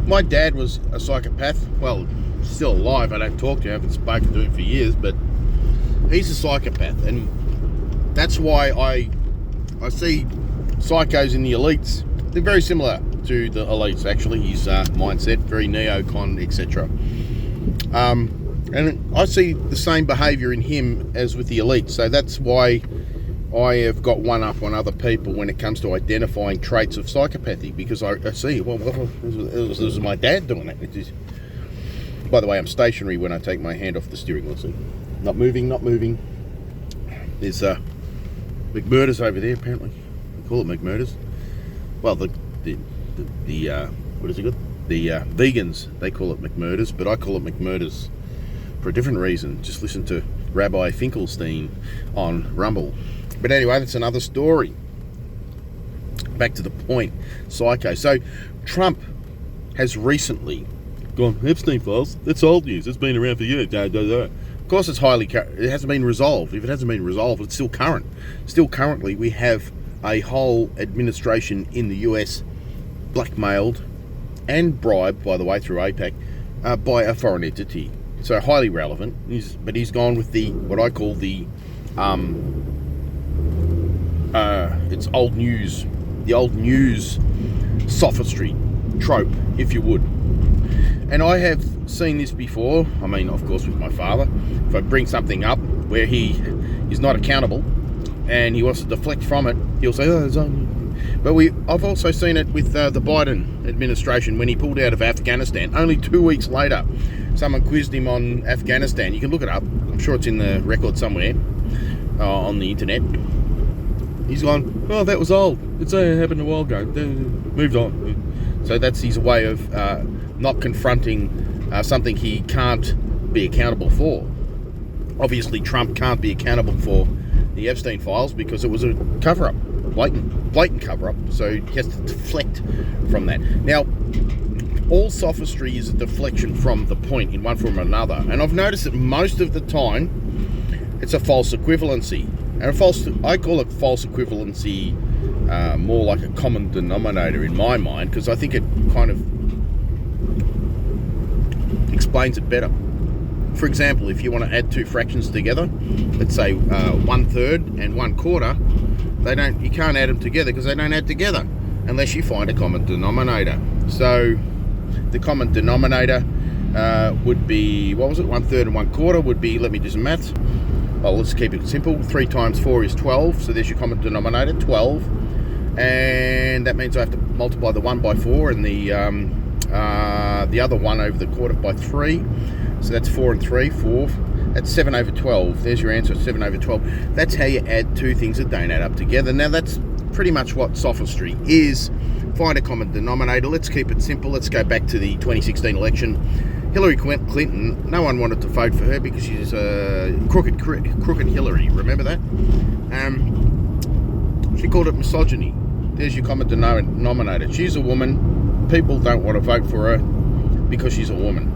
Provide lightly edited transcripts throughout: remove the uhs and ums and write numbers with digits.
My dad was a psychopath. Well, still alive. I don't talk to him. I haven't spoken to him for years, but he's a psychopath, and that's why I see psychos in the elites. They're very similar to the elites, actually. His mindset, very neocon, etc. And I see the same behaviour in him as with the elites. So that's why I have got one up on other people when it comes to identifying traits of psychopathy, because I see, well, this was my dad doing it. By the way, I'm stationary when I take my hand off the steering wheel. See? Not moving. There's McMurders over there, apparently. They call it McMurders. Well, the what is it called? The vegans, they call it McMurders, but I call it McMurders for a different reason. Just listen to Rabbi Finkelstein on Rumble. But anyway, that's another story. Back to the point, psycho. So Trump has recently gone, Epstein files, that's old news, it's been around for years. Of course it's it hasn't been resolved. If it hasn't been resolved, it's still current. Still currently, we have a whole administration in the US blackmailed and bribed, by the way, through APAC, by a foreign entity. So highly relevant. But he's gone with what I call it's old news, the old news sophistry trope, if you would. And I have seen this before. I mean, of course, with my father. If I bring something up where he is not accountable and he wants to deflect from it, he'll say, "Oh, it's on." But I've also seen it with the Biden administration when he pulled out of Afghanistan. Only 2 weeks later, someone quizzed him on Afghanistan. You can look it up. I'm sure it's in the record somewhere on the internet. He's gone, "Oh, that was old. It happened a while ago. Moved on." So that's his way of not confronting something he can't be accountable for. Obviously, Trump can't be accountable for the Epstein files because it was a cover-up, blatant cover-up. So he has to deflect from that. Now, all sophistry is a deflection from the point in one form or another. And I've noticed that most of the time, it's a false equivalency. And I call it false equivalency more like a common denominator in my mind, because I think it kind of explains it better. For example, if you want to add two fractions together, let's say 1/3 and 1/4, you can't add them together because they don't add together unless you find a common denominator. So the common denominator would be, what was it? 1/3 and 1/4 would be, let me do some maths. Well, let's keep it simple. 3 times 4 is 12. So there's your common denominator, 12. And that means I have to multiply the 1 by 4 and the other 1 over the quarter by 3. So that's 4 and 3, 4. That's 7 over 12. There's your answer, 7 over 12. That's how you add two things that don't add up together. Now, that's pretty much what sophistry is. Find a common denominator. Let's keep it simple. Let's go back to the 2016 election. Hillary Clinton, no one wanted to vote for her because she's crooked Hillary. Remember that? She called it misogyny. There's your common denominator. She's a woman. People don't want to vote for her because she's a woman,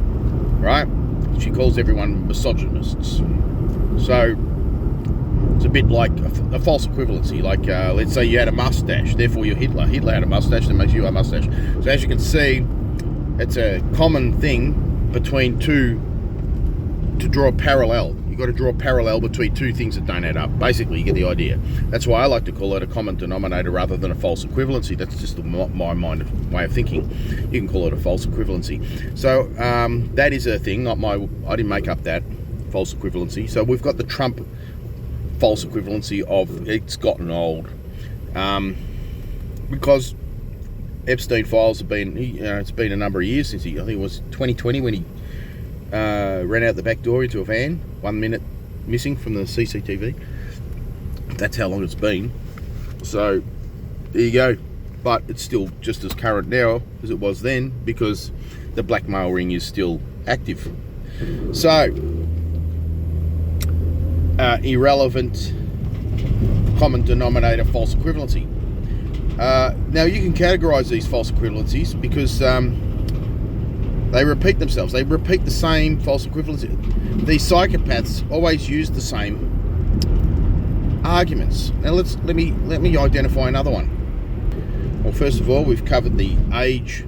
right? She calls everyone misogynists. So it's a bit like a false equivalency. Like, let's say you had a mustache, therefore you're Hitler. Hitler had a mustache, that makes you a mustache. So as you can see, it's a common thing between two to draw a parallel. You've got to draw a parallel between two things that don't add up. Basically, you get the idea. That's why I like to call it a common denominator rather than a false equivalency. That's just my way of thinking. You can call it a false equivalency. So that is a thing, I didn't make up that, false equivalency. So we've got the Trump false equivalency of it's gotten old. Because Epstein files have been, it's been a number of years since I think it was 2020 when he ran out the back door into a van, 1 minute missing from the CCTV. That's how long it's been. So there you go. But it's still just as current now as it was then because the blackmail ring is still active. So irrelevant, common denominator, false equivalency. Now you can categorize these false equivalencies because they repeat themselves. They repeat the same false equivalency. These psychopaths always use the same arguments. Now let me identify another one. Well, first of all, we've covered the age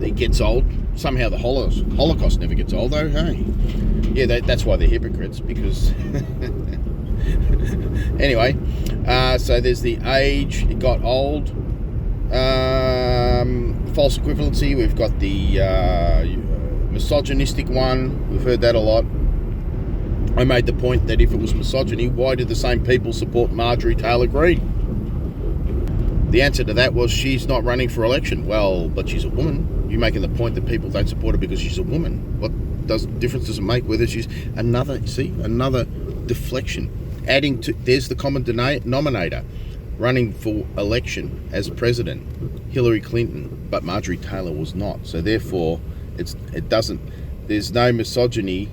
it gets old. Somehow the Holocaust never gets old, though, hey? Yeah, that's why they're hypocrites, because... Anyway, so there's the age, it got old. False equivalency, we've got the misogynistic one. We've heard that a lot. I made the point that if it was misogyny, why did the same people support Marjorie Taylor Greene? The answer to that was she's not running for election. Well, but she's a woman. You're making the point that people don't support her because she's a woman. What difference does it make whether she's another deflection? Adding to, there's the common denominator. Running for election as president, Hillary Clinton, but Marjorie Taylor was not. So therefore, there's no misogyny.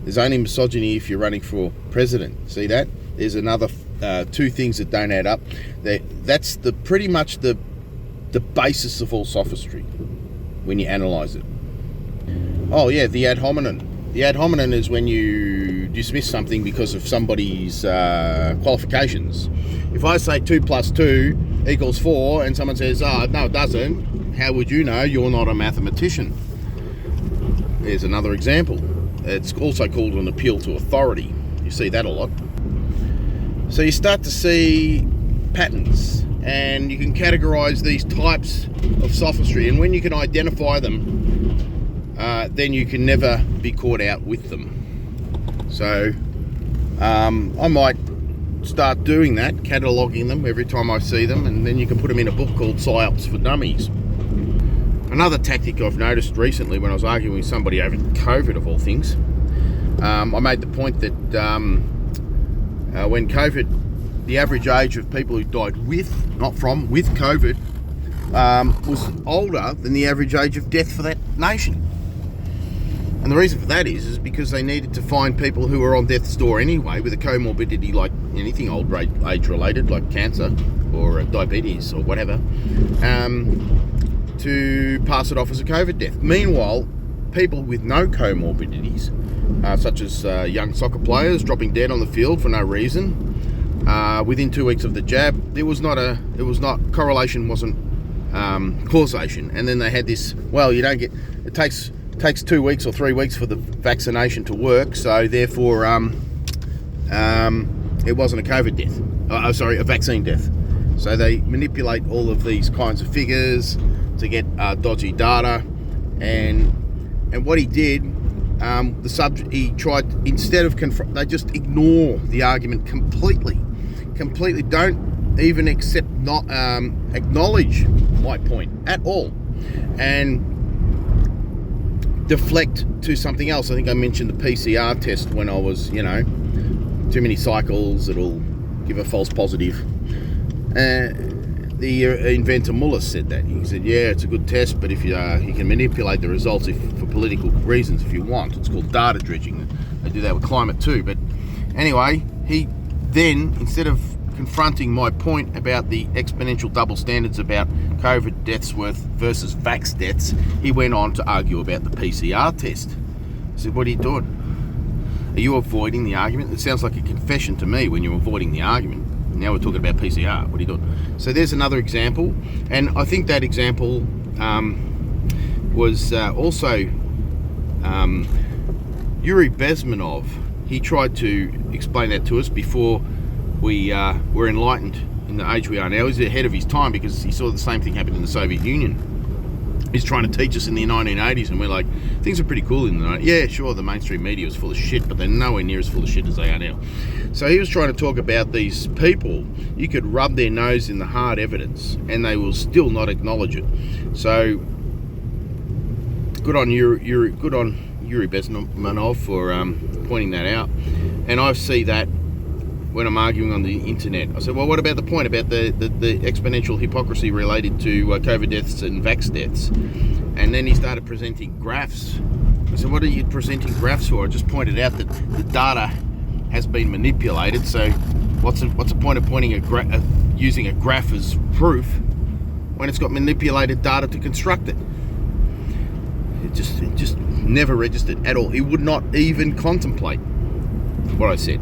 There's only misogyny if you're running for president. See that? There's another two things that don't add up. That's pretty much the basis of all sophistry when you analyse it. Oh yeah, the ad hominem. The ad hominem is when you dismiss something because of somebody's qualifications. If I say 2 + 2 = 4 and someone says, oh, no it doesn't, how would you know? You're not a mathematician. There's another example. It's also called an appeal to authority. You see that a lot. So you start to see patterns, and you can categorise these types of sophistry, and when you can identify them, then you can never be caught out with them. So I might start doing that, cataloguing them every time I see them, and then you can put them in a book called Psyops for Dummies. Another tactic I've noticed recently when I was arguing with somebody over COVID, of all things, I made the point that when COVID, the average age of people who died with COVID was older than the average age of death for that nation. And the reason for that is because they needed to find people who were on death's door anyway with a comorbidity like anything old age related, like cancer or diabetes or whatever, to pass it off as a COVID death. Meanwhile, people with no comorbidities, such as young soccer players dropping dead on the field for no reason, within 2 weeks of the jab, correlation wasn't causation. And then they had this, well, it takes 2 weeks or 3 weeks for the vaccination to work, so therefore it wasn't a COVID death. A vaccine death. So they manipulate all of these kinds of figures to get dodgy data, and what he did, he tried, instead of they just ignore the argument completely, don't even acknowledge my point at all, and deflect to something else. I think I mentioned the PCR test when I was, too many cycles, it'll give a false positive. The inventor Mullis said that. He said, yeah, it's a good test, but if you can manipulate the results for political reasons if you want. It's called data dredging. They do that with climate too. But anyway, he then, instead of confronting my point about the exponential double standards about COVID deaths versus vax deaths, he went on to argue about the PCR test. I said, what are you doing? Are you avoiding the argument? It sounds like a confession to me when you're avoiding the argument. Now we're talking about PCR. What are you doing? So there's another example, and I think that example was also Yuri Bezmenov. He tried to explain that to us before we were enlightened in the age we are now. He's ahead of his time because he saw the same thing happen in the Soviet Union. He's trying to teach us in the 1980s, and we're like, things are pretty cool in the 90s. Yeah, sure, the mainstream media was full of shit, but they're nowhere near as full of shit as they are now. So he was trying to talk about these people. You could rub their nose in the hard evidence, and they will still not acknowledge it. So good on Yuri Bezmenov for pointing that out. And I see that when I'm arguing on the internet. I said, well, what about the point about the exponential hypocrisy related to COVID deaths and vax deaths? And then he started presenting graphs. I said, what are you presenting graphs for? I just pointed out that the data has been manipulated, so what's the point of pointing using a graph as proof when it's got manipulated data to construct it? It just never registered at all. He would not even contemplate what I said.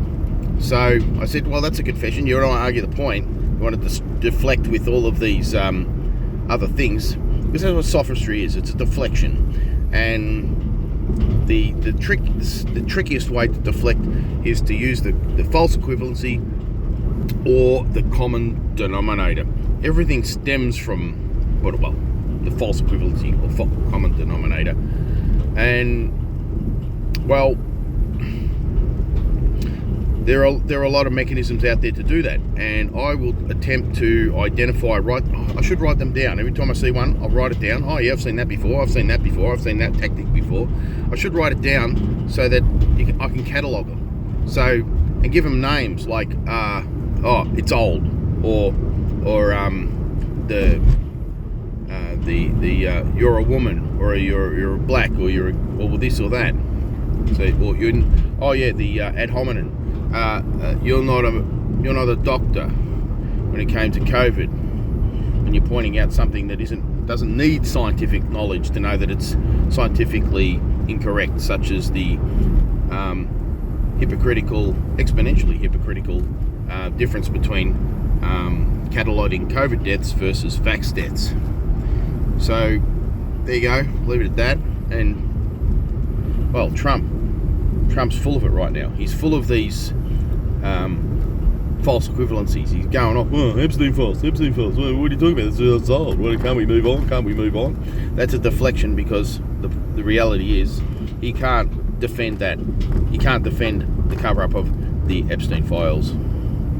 So I said, well, that's a confession. You don't want to argue the point. You want to deflect with all of these other things. This is what sophistry is. It's a deflection, and the trickiest way to deflect is to use the false equivalency or the common denominator. Everything stems from the false equivalency or common denominator, and well, there are a lot of mechanisms out there to do that, and I will attempt to identify. I should write them down. Every time I see one, I'll write it down. Oh yeah, I've seen that before. I've seen that before. I've seen that tactic before. I should write it down so that I can catalogue them. So, and give them names like it's old, or you're a woman, or you're black, or or this or that. So, the ad hominem. You're not a doctor when it came to COVID, and you're pointing out something that doesn't need scientific knowledge to know that it's scientifically incorrect, such as the exponentially hypocritical difference between cataloguing COVID deaths versus vax deaths. So there you go, leave it at that. And well, Trump's full of it right now. He's full of these false equivalencies. He's going off, Epstein false. What are you talking about? It's old. Can't we move on? That's a deflection, because the reality is he can't defend that. He can't defend the cover-up of the Epstein files.